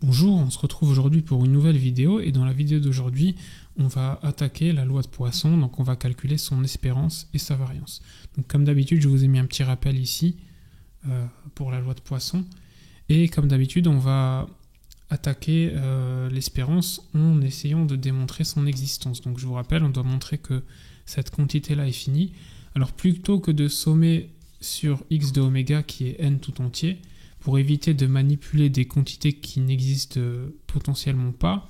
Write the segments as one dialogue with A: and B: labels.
A: Bonjour, on se retrouve aujourd'hui pour une nouvelle vidéo et dans la vidéo d'aujourd'hui, on va attaquer la loi de Poisson, donc on va calculer son espérance et sa variance. Donc comme d'habitude, je vous ai mis un petit rappel ici pour la loi de Poisson et comme d'habitude, on va attaquer l'espérance en essayant de démontrer son existence. Donc je vous rappelle, on doit montrer que cette quantité-là est finie. Alors plutôt que de sommer sur x de oméga qui est n tout entier, pour éviter de manipuler des quantités qui n'existent potentiellement pas,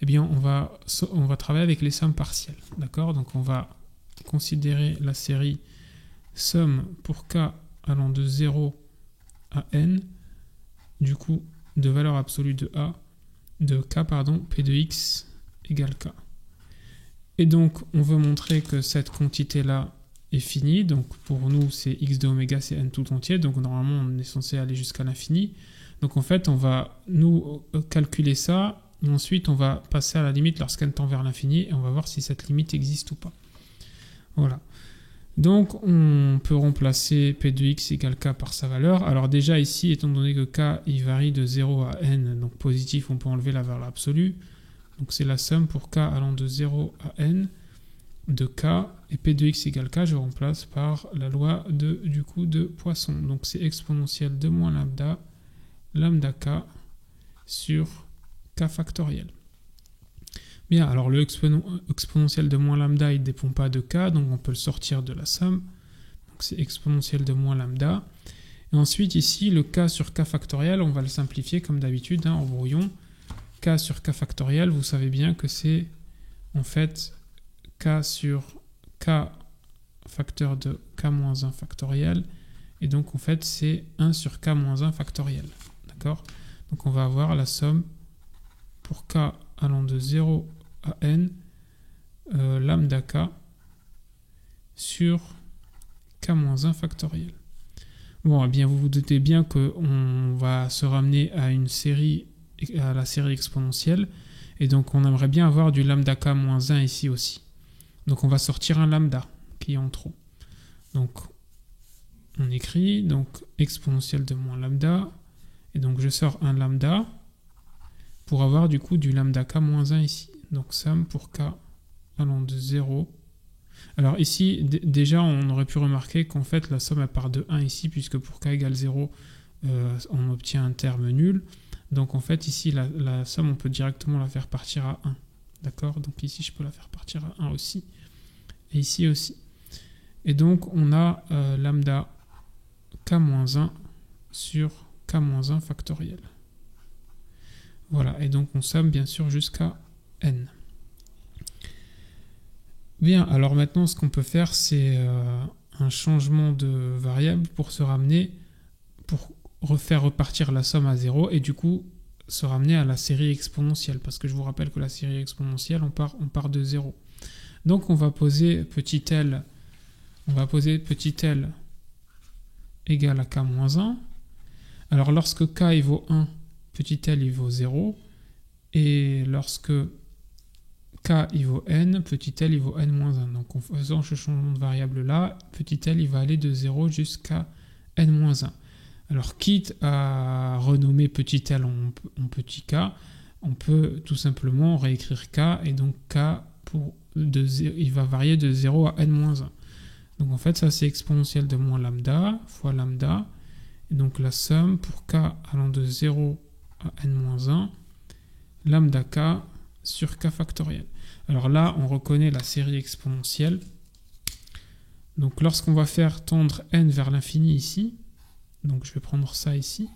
A: eh bien on va travailler avec les sommes partielles. D'accord ? Donc on va considérer la série somme pour k allant de 0 à n, du coup de valeur absolue de p de x égale k. Et donc on veut montrer que cette quantité-là est fini, donc pour nous c'est x de oméga, c'est n tout entier, donc normalement on est censé aller jusqu'à l'infini. Donc en fait on va nous calculer ça, et ensuite on va passer à la limite lorsqu'n tend vers l'infini, et on va voir si cette limite existe ou pas. Voilà. Donc on peut remplacer p de x égale k par sa valeur. Alors déjà ici, étant donné que k il varie de 0 à n, donc positif, on peut enlever la valeur absolue. Donc c'est la somme pour k allant de 0 à n de k, et p de x égale k, je remplace par la loi de Poisson. Donc c'est exponentielle de moins lambda k sur k factoriel. Bien, alors le exponentiel de moins lambda, il ne dépend pas de k, donc on peut le sortir de la somme. Donc c'est exponentielle de moins lambda. Et ensuite ici, le k sur k factoriel, on va le simplifier comme d'habitude, en brouillon. K sur k factoriel, vous savez bien que c'est en fait k sur k facteur de k-1 factoriel, et donc en fait c'est 1 sur k-1 factoriel, d'accord? Donc on va avoir la somme pour k allant de 0 à n lambda k sur k-1 factoriel. Bon, eh bien vous vous doutez bien qu'on va se ramener à la série exponentielle, et donc on aimerait bien avoir du lambda k-1 ici aussi. Donc on va sortir un lambda qui est en trop. Donc on écrit donc exponentielle de moins lambda, et donc je sors un lambda pour avoir du coup du lambda k-1 ici. Donc somme pour k allant de 0. Alors ici déjà on aurait pu remarquer qu'en fait la somme elle part de 1 ici, puisque pour k égale 0 on obtient un terme nul. Donc en fait ici la somme on peut directement la faire partir à 1. D'accord ? Donc ici, je peux la faire partir à 1 aussi. Et ici aussi. Et donc, on a lambda k-1 sur k-1 factoriel. Voilà. Et donc, on somme bien sûr jusqu'à n. Bien. Alors maintenant, ce qu'on peut faire, c'est un changement de variable pour se ramener, pour refaire repartir la somme à 0. Et du coup, se ramener à la série exponentielle, parce que je vous rappelle que la série exponentielle, on part de 0. Donc on va poser petit l égale à k-1. Alors lorsque k il vaut 1, petit l il vaut 0, et lorsque k il vaut n, petit l il vaut n-1. Donc en faisant ce changement de variable là, petit l il va aller de 0 jusqu'à n-1. Alors, quitte à renommer petit l en petit k, on peut tout simplement réécrire k, et donc k, il va varier de 0 à n-1. Donc en fait, ça c'est exponentielle de moins lambda fois lambda, et donc la somme pour k allant de 0 à n-1, lambda k sur k factoriel. Alors là, on reconnaît la série exponentielle. Donc lorsqu'on va faire tendre n vers l'infini ici, donc je vais prendre ça ici,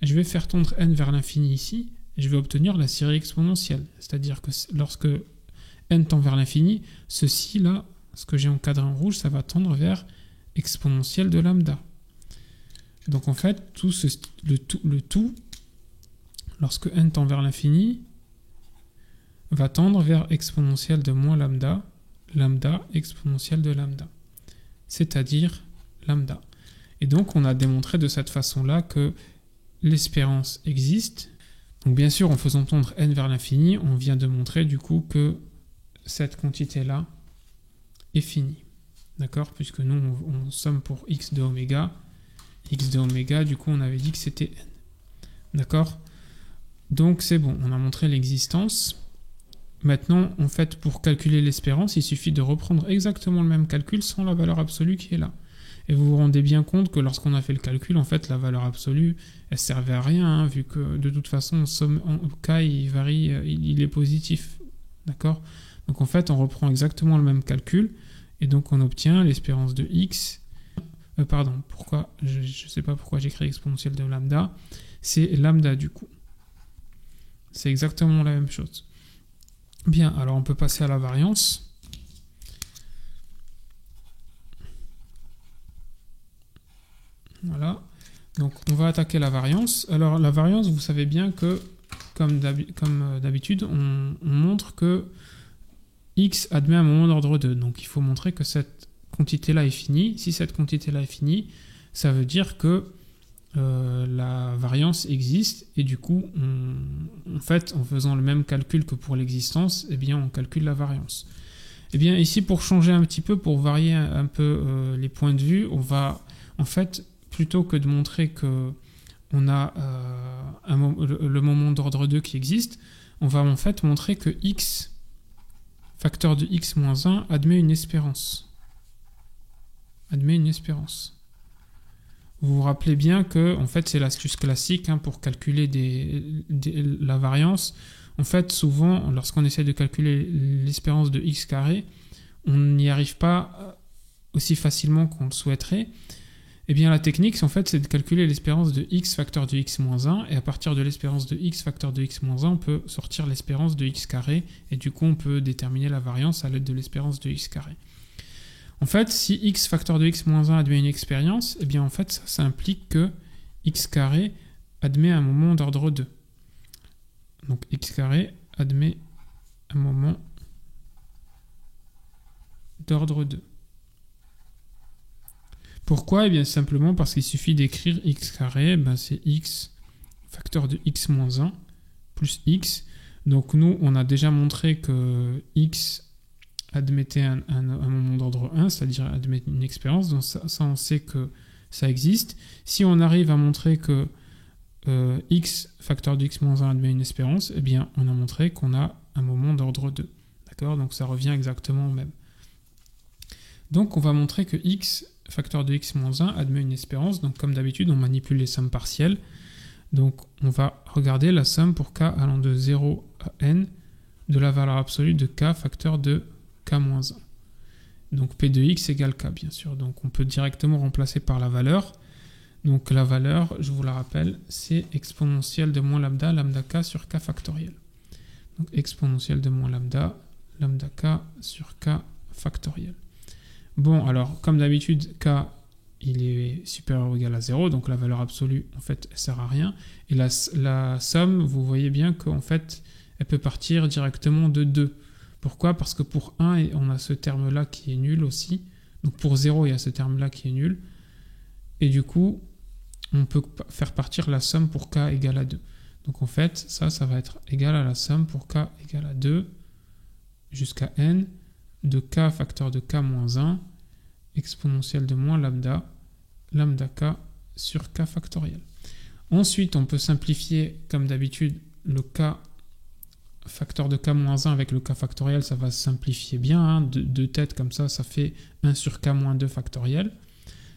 A: et je vais faire tendre n vers l'infini ici, et je vais obtenir la série exponentielle. C'est-à-dire que lorsque n tend vers l'infini, ceci là, ce que j'ai encadré en rouge, ça va tendre vers exponentielle de lambda. Donc en fait, le tout, lorsque n tend vers l'infini, va tendre vers exponentielle de moins lambda, lambda exponentielle de lambda. C'est-à-dire lambda. Et donc, on a démontré de cette façon-là que l'espérance existe. Donc, bien sûr, en faisant tendre n vers l'infini, on vient de montrer du coup que cette quantité-là est finie. D'accord ? Puisque nous, on somme pour x de oméga. X de oméga, du coup, on avait dit que c'était n. D'accord ? Donc c'est bon, on a montré l'existence. Maintenant, en fait, pour calculer l'espérance, il suffit de reprendre exactement le même calcul sans la valeur absolue qui est là. Et vous vous rendez bien compte que lorsqu'on a fait le calcul, en fait, la valeur absolue, elle servait à rien, hein, vu que de toute façon, K, il varie, il est positif. D'accord? Donc en fait, on reprend exactement le même calcul, et donc on obtient l'espérance de x. Pardon, pourquoi? Je ne sais pas pourquoi j'écris exponentielle de lambda. C'est lambda du coup. C'est exactement la même chose. Bien, alors on peut passer à la variance. Voilà. Donc on va attaquer la variance. Alors la variance, vous savez bien que, comme d'habitude, on montre que x admet un moment d'ordre 2. Donc il faut montrer que cette quantité-là est finie. Si cette quantité-là est finie, ça veut dire que la variance existe, et du coup, en fait, en faisant le même calcul que pour l'existence, eh bien, on calcule la variance. Eh bien, ici, pour changer un petit peu, pour varier un peu les points de vue, on va, en fait, plutôt que de montrer que on a le moment d'ordre 2 qui existe, on va en fait montrer que x, facteur de x moins 1, admet une espérance. Admet une espérance. Vous vous rappelez bien que, en fait, c'est l'astuce classique hein, pour calculer la variance. En fait, souvent, lorsqu'on essaie de calculer l'espérance de x carré, on n'y arrive pas aussi facilement qu'on le souhaiterait. Eh bien, la technique, en fait, c'est de calculer l'espérance de x facteur de x moins 1, et à partir de l'espérance de x facteur de x moins 1, on peut sortir l'espérance de x carré, et du coup, on peut déterminer la variance à l'aide de l'espérance de x carré. En fait, si x facteur de x moins 1 admet une expérience, eh bien en fait, ça implique que x carré admet un moment d'ordre 2. Donc x carré admet un moment d'ordre 2. Pourquoi? Eh bien simplement parce qu'il suffit d'écrire x carré, ben c'est x facteur de x moins 1 plus x. Donc nous, on a déjà montré que x admettait un moment d'ordre 1, c'est-à-dire admettre une expérience, donc ça on sait que ça existe. Si on arrive à montrer que x facteur de x moins 1 admet une espérance, eh bien on a montré qu'on a un moment d'ordre 2. D'accord? Donc ça revient exactement au même. Donc on va montrer que x facteur de x moins 1 admet une espérance, donc comme d'habitude on manipule les sommes partielles. Donc on va regarder la somme pour k allant de 0 à n de la valeur absolue de k facteur de k-1. Donc P de x égale k, bien sûr. Donc on peut directement remplacer par la valeur. Donc la valeur, je vous la rappelle, c'est exponentielle de moins lambda, lambda k sur k factoriel. Donc exponentielle de moins lambda, lambda k sur k factoriel. Bon, alors comme d'habitude, k il est supérieur ou égal à 0, donc la valeur absolue, en fait, elle sert à rien. Et la somme, vous voyez bien qu'en fait, elle peut partir directement de 2. Pourquoi? Parce que pour 1, on a ce terme-là qui est nul aussi. Donc pour 0, il y a ce terme-là qui est nul. Et du coup, on peut faire partir la somme pour k égale à 2. Donc en fait, ça va être égal à la somme pour k égale à 2 jusqu'à n de k facteur de k moins 1 exponentielle de moins lambda, lambda k sur k factoriel. Ensuite, on peut simplifier comme d'habitude le k facteur de k-1 avec le k factoriel, ça va se simplifier bien, hein, deux têtes comme ça fait 1 sur k-2 factoriel.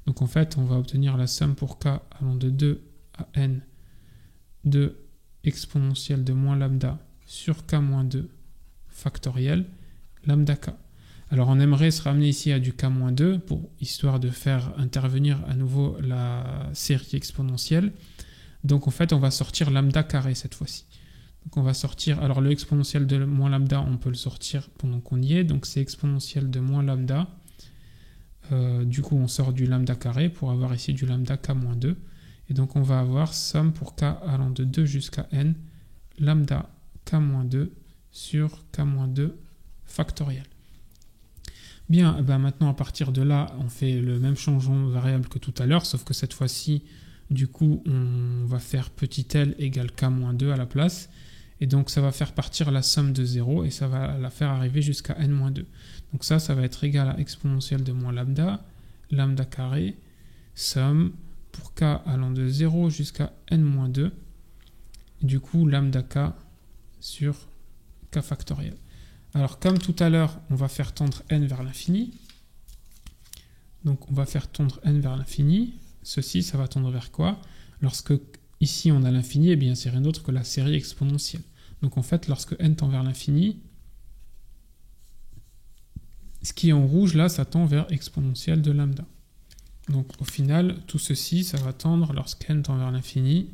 A: Donc en fait, on va obtenir la somme pour k allant de 2 à n de exponentielle de moins lambda sur k-2 factoriel, lambda k. Alors on aimerait se ramener ici à du k-2 histoire de faire intervenir à nouveau la série exponentielle. Donc en fait, on va sortir lambda carré cette fois-ci. Donc on va sortir, alors le exponentiel de moins lambda, on peut le sortir pendant qu'on y est, donc c'est exponentiel de moins lambda. Du coup, on sort du lambda carré pour avoir ici du lambda k-2. Et donc on va avoir somme pour k allant de 2 jusqu'à n, lambda k-2 sur k-2 factoriel. Bien, ben maintenant à partir de là, on fait le même changement de variable que tout à l'heure, sauf que cette fois-ci, du coup, on va faire petit l égale k-2 à la place. Et donc ça va faire partir la somme de 0 et ça va la faire arriver jusqu'à n-2. Donc ça va être égal à exponentielle de moins lambda, lambda carré, somme pour k allant de 0 jusqu'à n-2. et du coup lambda k sur k factoriel. Alors comme tout à l'heure, on va faire tendre n vers l'infini. Donc on va faire tendre n vers l'infini. Ceci, ça va tendre vers quoi? Lorsque ici on a l'infini, eh bien c'est rien d'autre que la série exponentielle. Donc en fait, lorsque n tend vers l'infini, ce qui est en rouge là, ça tend vers exponentielle de lambda. Donc au final, tout ceci, ça va tendre lorsque n tend vers l'infini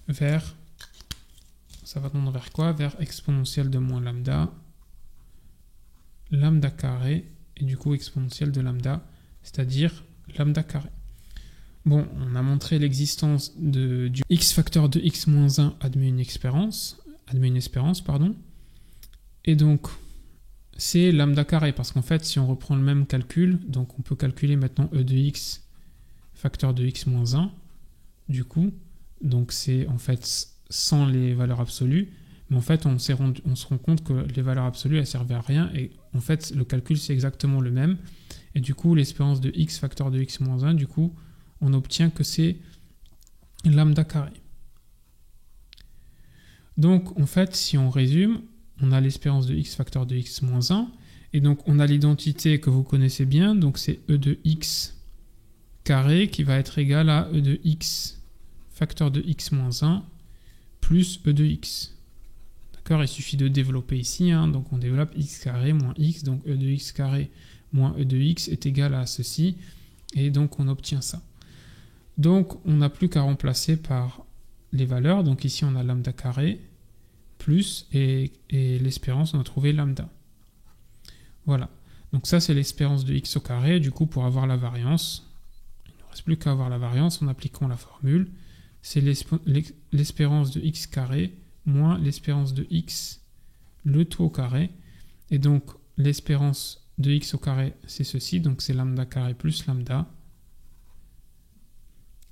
A: vers... Ça va tendre vers quoi? Vers exponentielle de moins lambda, lambda carré, et du coup exponentielle de lambda, c'est-à-dire lambda carré. Bon, on a montré l'existence du x facteur de x moins 1 admet une espérance, pardon. Et donc, c'est lambda carré, parce qu'en fait, si on reprend le même calcul, donc on peut calculer maintenant e de x facteur de x moins 1, du coup, donc c'est en fait sans les valeurs absolues, mais en fait on se rend compte que les valeurs absolues elles servent à rien, et en fait le calcul c'est exactement le même, et du coup l'espérance de x facteur de x moins 1, du coup on obtient que c'est lambda carré. Donc en fait si on résume, on a l'espérance de x facteur de x moins 1, et donc on a l'identité que vous connaissez bien, donc c'est e de x carré qui va être égal à e de x facteur de x moins 1 plus e de x. D'accord, il suffit de développer ici, hein, donc on développe x carré moins x, donc e de x carré moins e de x est égal à ceci, et donc on obtient ça. Donc on n'a plus qu'à remplacer par les valeurs, donc ici on a lambda carré, plus, et l'espérance, on a trouvé lambda. Voilà, donc ça c'est l'espérance de x au carré, du coup pour avoir la variance, il ne reste plus qu'à avoir la variance en appliquant la formule, c'est l'espérance de x carré moins l'espérance de x, le tout au carré. Et donc, l'espérance de x au carré, c'est ceci. Donc, c'est lambda carré plus lambda.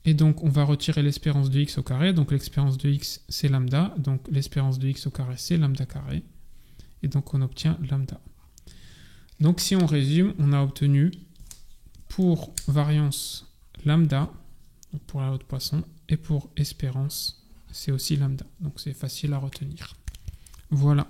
A: Et donc, on va retirer l'espérance de x au carré. Donc, l'espérance de x, c'est lambda. Donc, l'espérance de x au carré, c'est lambda carré. Et donc, on obtient lambda. Donc, si on résume, on a obtenu pour variance lambda, pour la loi de Poisson, et pour espérance, c'est aussi lambda. Donc c'est facile à retenir. Voilà.